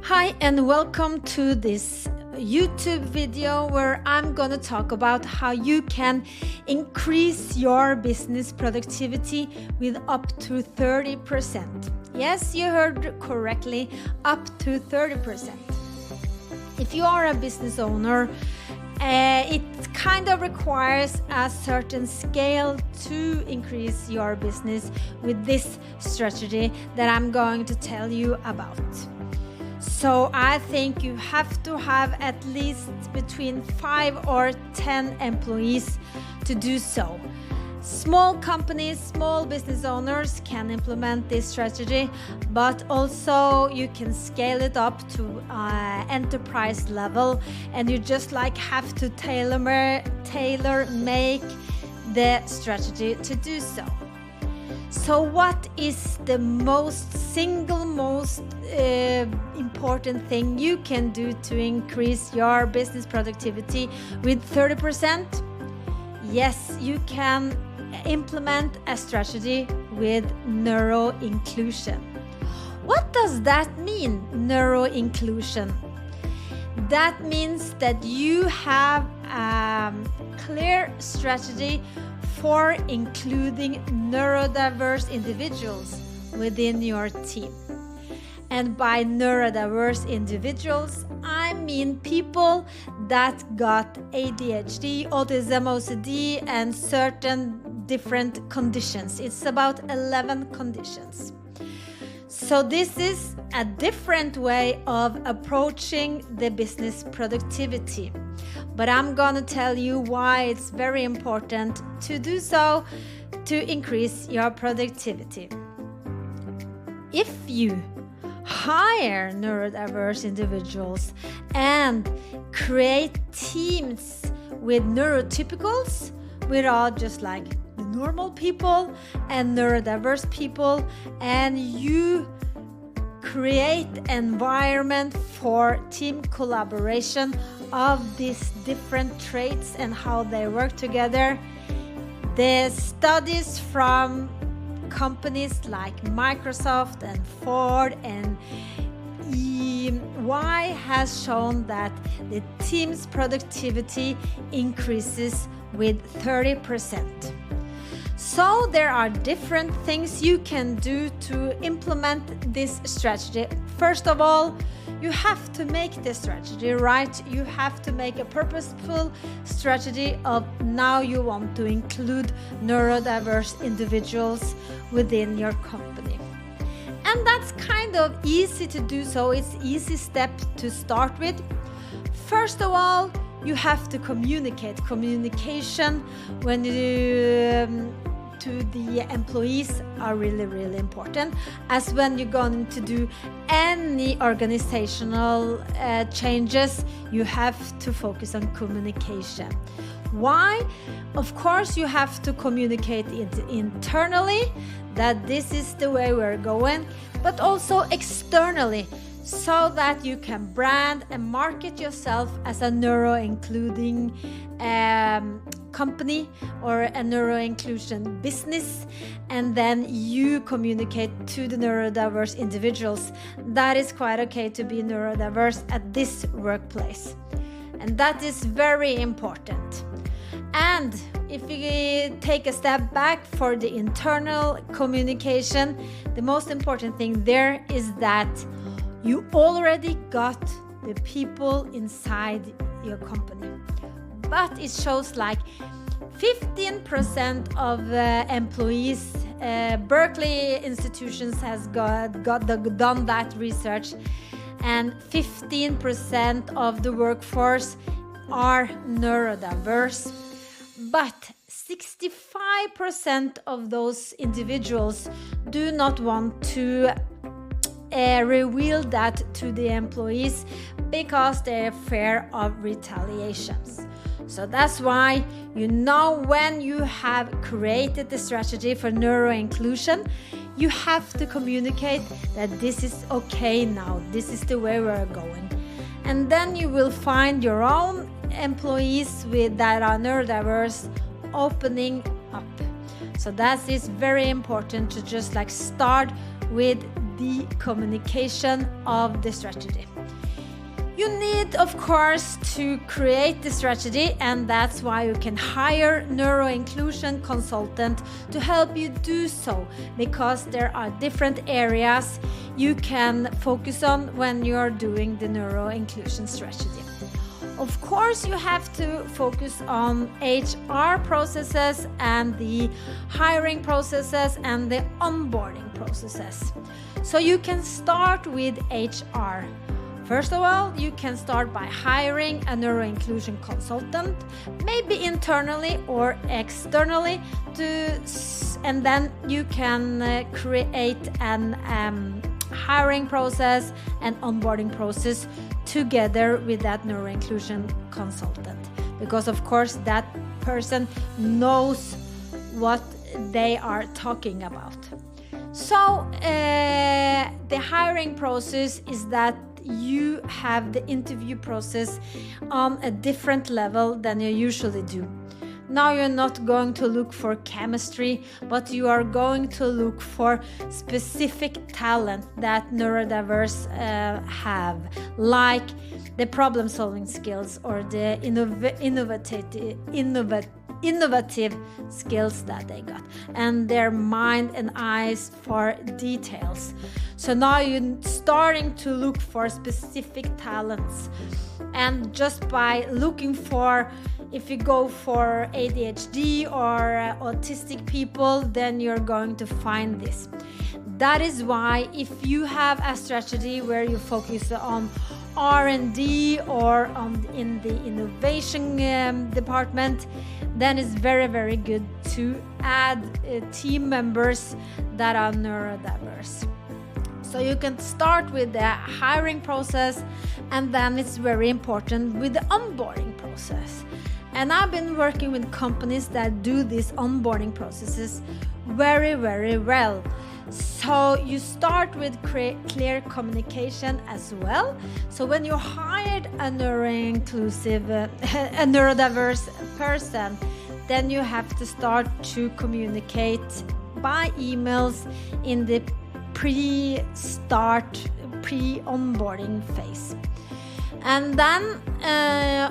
Hi and welcome to this YouTube video where I'm gonna talk about how you can increase your business productivity with up to 30%. Yes, you heard correctly, up to 30%. If you are a business owner, it kind of requires a certain scale to increase your business with this strategy that I'm going to tell you about. So I think you have to have at least between 5 or 10 employees to do so. Small companies, small business owners can implement this strategy, but also you can scale it up to enterprise level, and you just have to tailor make the strategy to do so. So what is the single most important thing you can do to increase your business productivity with 30%? Yes, you can implement a strategy with neuro-inclusion. What does that mean, neuro-inclusion? That means that you have a clear strategy for including neurodiverse individuals within your team. And by neurodiverse individuals, I mean people that got ADHD, autism, OCD, and certain different conditions. It's about 11 conditions. So this is a different way of approaching the business productivity. But I'm gonna tell you why it's very important to do so to increase your productivity. If you hire neurodiverse individuals and create teams with neurotypicals, we're all just like the normal people and neurodiverse people, and you create environment for team collaboration of these different traits and how they work together. The studies from companies like Microsoft and Ford and EY has shown that the team's productivity increases with 30%. So there are different things you can do to implement this strategy. First of all, you have to make the strategy right. You have to make a purposeful strategy of now you want to include neurodiverse individuals within your company. And that's kind of easy to do so. It's easy step to start with. First of all, you have to communicate. Communication when you to the employees are really important, as when you're going to do any organizational changes, you have to focus on communication. Why? Of course, you have to communicate it internally that this is the way we're going, but also externally, so that you can brand and market yourself as a neuro-including company or a neuro-inclusion business, and then you communicate to the neurodiverse individuals that is quite okay to be neurodiverse at this workplace. And that is very important. And if you take a step back for the internal communication, the most important thing there is that you already got the people inside your company. But it shows like 15% of employees, Berkeley institutions has done that research, and 15% of the workforce are neurodiverse. But 65% of those individuals do not want to reveal that to the employees because they're fear of retaliations. So that's why when you have created the strategy for neuro-inclusion, you have to communicate that this is okay now, this is the way we're going. And then you will find your own employees that are neurodiverse opening up. So that is very important to just start with the communication of the strategy. You need, of course, to create the strategy, and that's why you can hire neuro-inclusion consultant to help you do so, because there are different areas you can focus on when you're doing the neuro-inclusion strategy. Of course, you have to focus on HR processes and the hiring processes and the onboarding processes. So you can start with HR. First of all, you can start by hiring a neuro-inclusion consultant, maybe internally or externally, and then you can create an hiring process and onboarding process together with that neuro-inclusion consultant, because of course that person knows what they are talking about. So the hiring process is that you have the interview process on a different level than you usually do. Now you're not going to look for chemistry, but you are going to look for specific talent that neurodiverse have, like the problem-solving skills or the innovative skills that they got, and their mind and eyes for details. So now you're starting to look for specific talents, and just by looking for, if you go for ADHD or autistic people, then you're going to find this. That is why if you have a strategy where you focus on R&D or in the innovation department, then it's very, very good to add team members that are neurodiverse. So you can start with the hiring process, and then it's very important with the onboarding process. And I've been working with companies that do these onboarding processes very, very well. So you start with clear communication as well. So when you hired a neurodiverse person, then you have to start to communicate by emails in the pre-onboarding phase. And then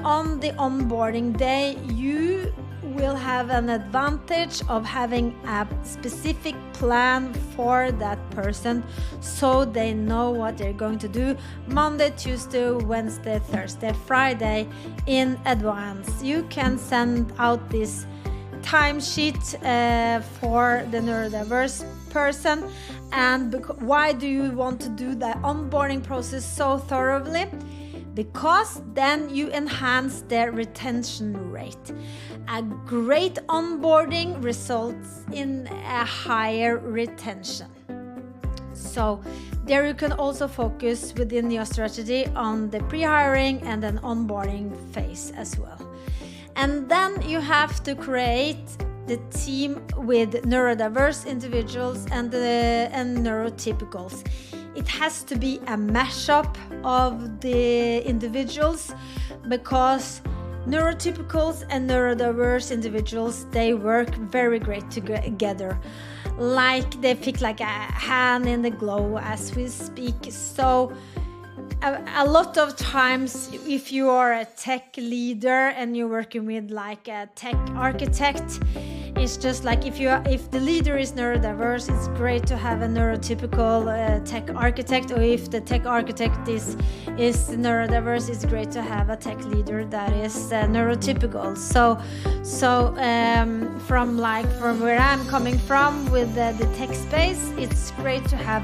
on the onboarding day, you will have an advantage of having a specific plan for that person, so they know what they're going to do Monday, Tuesday, Wednesday, Thursday, Friday in advance. You can send out this timesheet for the neurodiverse person. And why do you want to do the onboarding process so thoroughly? Because then you enhance their retention rate. A great onboarding results in a higher retention. So there you can also focus within your strategy on the pre-hiring and an onboarding phase as well. And then you have to create the team with neurodiverse individuals and neurotypicals. It has to be a mashup of the individuals, because neurotypicals and neurodiverse individuals, they work very great together. Like they fit like a hand in the glove as we speak. So a lot of times, if you are a tech leader and you're working with like a tech architect, it's just like if the leader is neurodiverse, it's great to have a neurotypical tech architect, or if the tech architect is neurodiverse, it's great to have a tech leader that is neurotypical. So from where I'm coming from with the tech space, it's great to have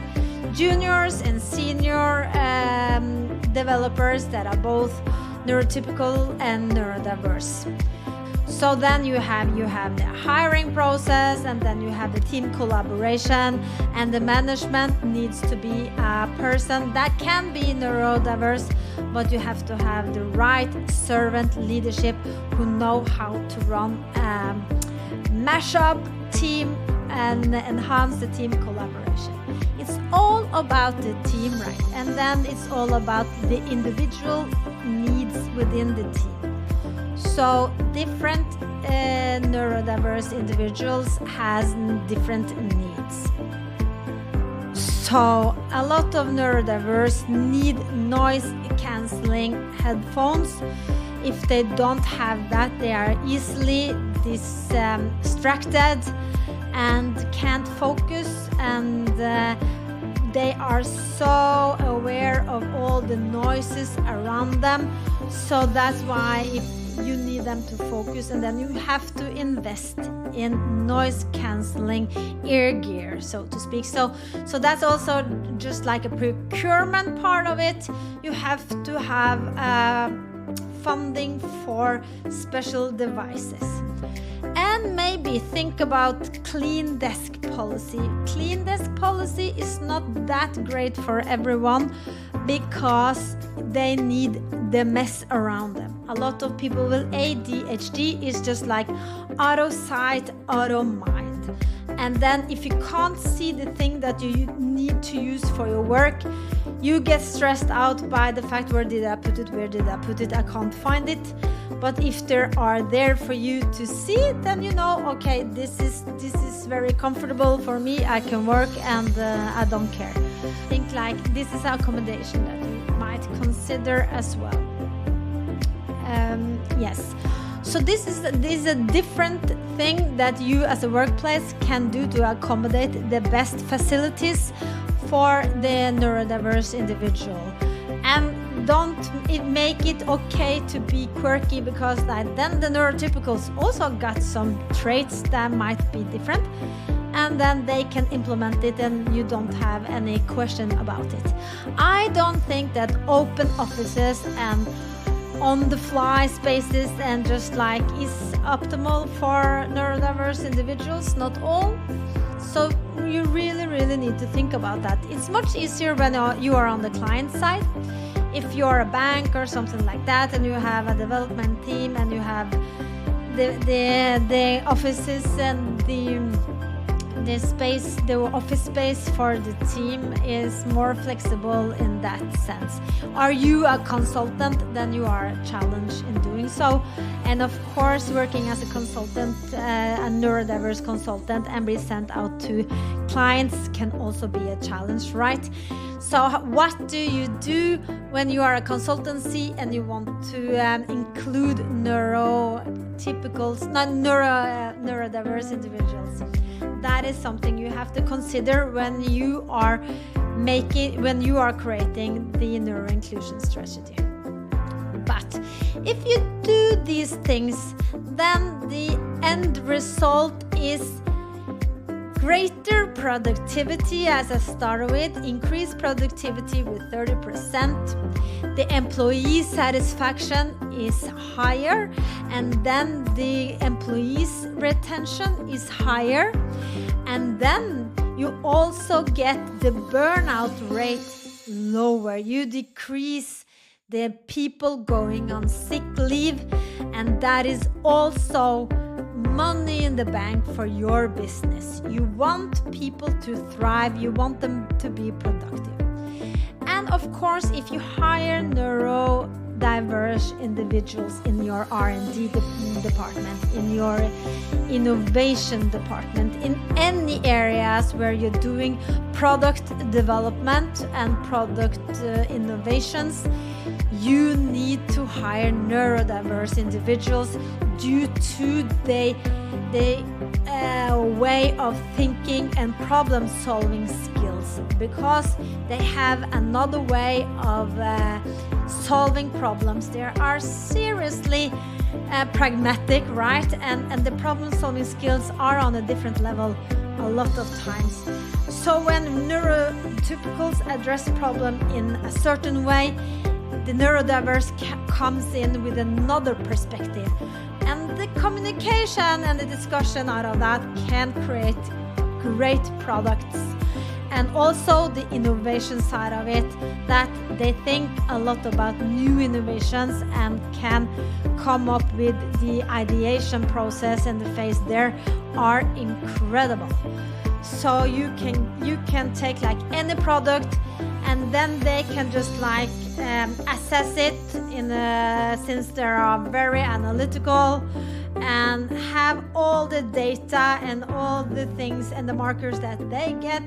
juniors and senior developers that are both neurotypical and neurodiverse. So then you have the hiring process, and then you have the team collaboration, and the management needs to be a person that can be neurodiverse, but you have to have the right servant leadership who know how to run mashup team and enhance the team collaboration. It's all about the team, right? And then it's all about the individual needs within the team. So different neurodiverse individuals has different needs. So a lot of neurodiverse need noise cancelling headphones. If they don't have that, they are easily distracted and can't focus, and they are so aware of all the noises around them. So that's why if you need them to focus, and then you have to invest in noise cancelling ear gear, so to speak. So that's also just like a procurement part of it. You have to have funding for special devices. And maybe think about clean desk policy. Clean desk policy is not that great for everyone because they need the mess around them. A lot of people with ADHD is just like auto sight, auto mind. And then if you can't see the thing that you need to use for your work, you get stressed out by the fact, where did I put it, I can't find it. But if they are there for you to see, then you know, okay, this is very comfortable for me, I can work, and I don't care. Think like this is an accommodation that you might consider as well. Yes. So this is a different thing that you as a workplace can do to accommodate the best facilities for the neurodiverse individual. And don't make it okay to be quirky, because then the neurotypicals also got some traits that might be different, and then they can implement it and you don't have any question about it. I don't think that open offices and on-the-fly spaces and just like is optimal for neurodiverse individuals, not all. So you really need to think about that. It's much easier when you are on the client side. If you're a bank or something like that, and you have a development team, and you have the offices and the space, the office space for the team is more flexible in that sense. Are you a consultant? Then you are challenged in doing so. And of course, working as a consultant, a neurodiverse consultant, and be sent out to clients can also be a challenge, right? So what do you do when you are a consultancy and you want to include neurodiverse individuals? That is something you have to consider when you are creating the neuro-inclusion strategy. But if you do these things, then the end result is greater productivity, as I started with, increased productivity with 30%. The employee satisfaction is higher, and then the employees' retention is higher. And then you also get the burnout rate lower. You decrease the people going on sick leave, and that is also money in the bank for your business. You want people to thrive, you want them to be productive. And of course, if you hire neurodiverse individuals in your R&D department, in your innovation department, in any areas where you're doing product development and product innovations, you need to hire neurodiverse individuals due to the way of thinking and problem solving skills, because they have another way of solving problems. They are seriously pragmatic, right? And the problem solving skills are on a different level a lot of times. So when neurotypicals address problem in a certain way, the neurodiverse comes in with another perspective, and the communication and the discussion out of that can create great products. And also the innovation side of it, that they think a lot about new innovations and can come up with the ideation process and the phase there are incredible. So you can take like any product, and then they can just like assess it since they are very analytical and have all the data and all the things and the markers that they get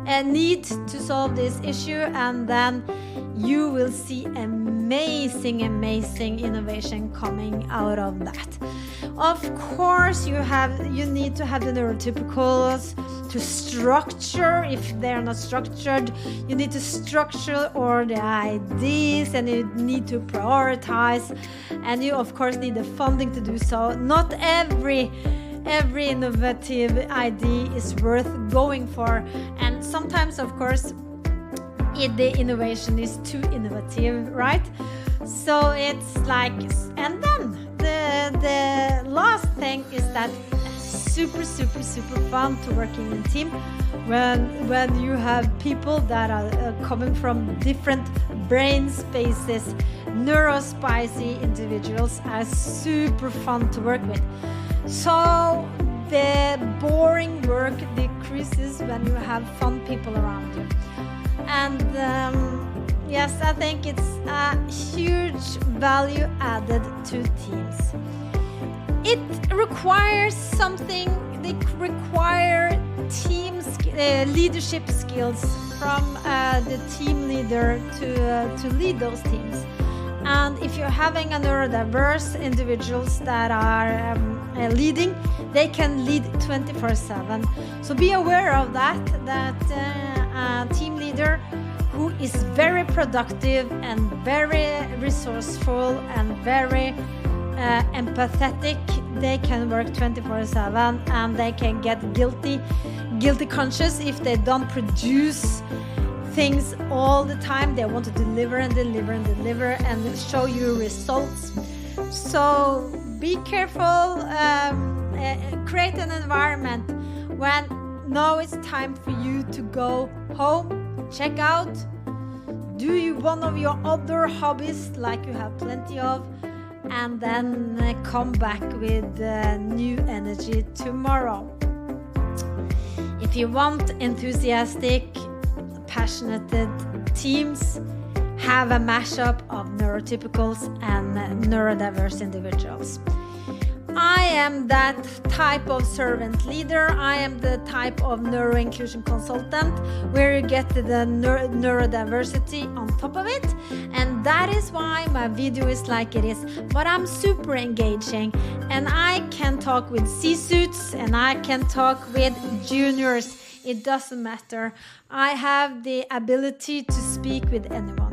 and need to solve this issue, and then you will see amazing innovation coming out of that. Of course, you need to have the neurotypicals to structure. If they're not structured, you need to structure all the ideas, and you need to prioritize, and you of course need the funding to do so. Not every innovative idea is worth going for, and sometimes of course the innovation is too innovative, right? So it's like, and then the last thing is that super fun to work in a team when you have people that are coming from different brain spaces. Neurospicy individuals are super fun to work with. So the boring work decreases when you have fun people around you. And yes, I think it's a huge value added to teams. It requires something. They require leadership skills from the team leader to lead those teams. And if you're having a neurodiverse individuals that are leading, they can lead 24/7. So be aware of that a team leader who is very productive and very resourceful and very empathetic, they can work 24/7, and they can get guilty conscious if they don't produce things all the time. They want to deliver and show you results. So be careful, create an environment when now it's time for you to go home, check out, do one of your other hobbies like you have plenty of, and then come back with new energy tomorrow. If you want enthusiastic, passionate teams, have a mashup of neurotypicals and neurodiverse individuals. I am that type of servant leader. I am the type of neuro-inclusion consultant where you get the neurodiversity on top of it. And that is why my video is like it is. But I'm super engaging, and I can talk with C-suits and I can talk with juniors. It doesn't matter. I have the ability to speak with anyone.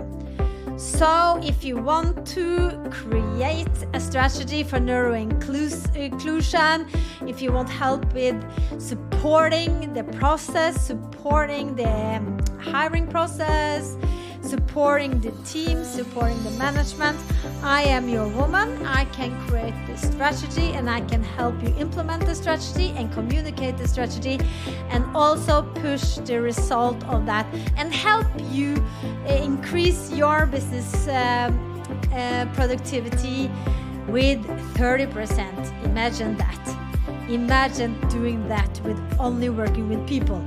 So if you want to create a strategy for neuro-inclusion, if you want help with supporting the process, supporting the hiring process, supporting the team, supporting the management, I am your woman. I can create the strategy, and I can help you implement the strategy and communicate the strategy, and also push the result of that and help you increase your business productivity with 30%. Imagine that. Imagine doing that with only working with people.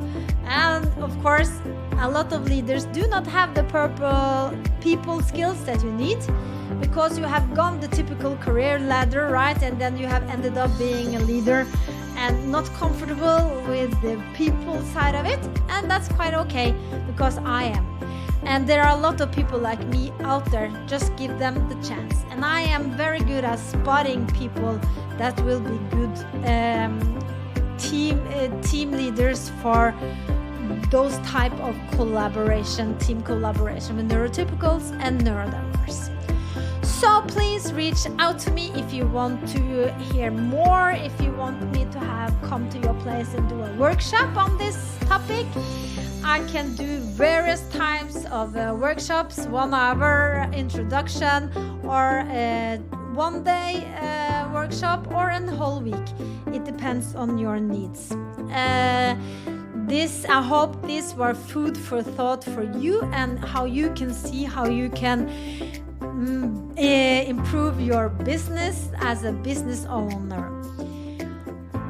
And of course, a lot of leaders do not have the people skills that you need, because you have gone the typical career ladder, right? And then you have ended up being a leader and not comfortable with the people side of it. And that's quite okay, because I am. And there are a lot of people like me out there. Just give them the chance. And I am very good at spotting people that will be good team leaders for those type of team collaboration with neurotypicals and neurodiverse. So please reach out to me if you want to hear more, if you want me to come to your place and do a workshop on this topic. I can do various types of workshops, 1 hour introduction, or a 1 day workshop, or a whole week. It depends on your needs. I hope these were food for thought for you, and how you can see how you can improve your business as a business owner.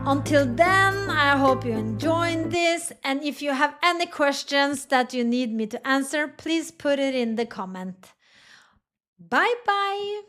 Until then, I hope you enjoyed this, and if you have any questions that you need me to answer, please put it in the comment. Bye bye!